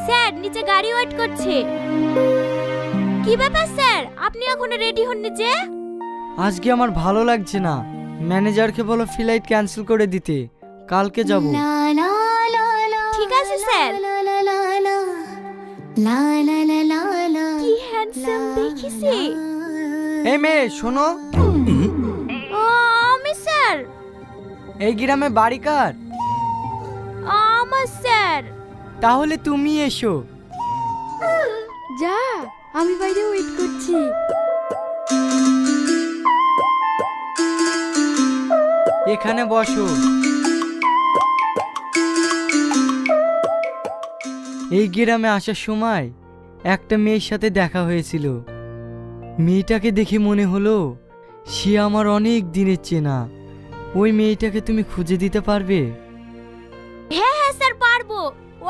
Sir নিচে গাড়ি wait করছে। কি ব্যাপার স্যার, আপনি এখনো রেডি হননি যে? আজকে আমার ভালো লাগছে না, ম্যানেজারকে বলো ফ্লাইট ক্যান্সেল করে দিতে, কালকে যাব। ঠিক আছে স্যার। কি হ্যান্ডসাম দেখিছে। এই মেয়ে শোনো, আমি স্যার। এই গ্রামে বাড়ি কার? আমার স্যার। তাহলে তুমি এসো। যা, আমি বাইরে ওয়েট করছি। এখানে বসো। এই গ্রামে আসার সময় একটা মেয়ের সাথে দেখা হয়েছিল। মেয়েটাকে দেখে মনে হলো সে আমার অনেক দিনের চেনা। ওই মেয়েটাকে তুমি খুঁজে দিতে পারবে? হ্যাঁ হ্যাঁ স্যার পারবো।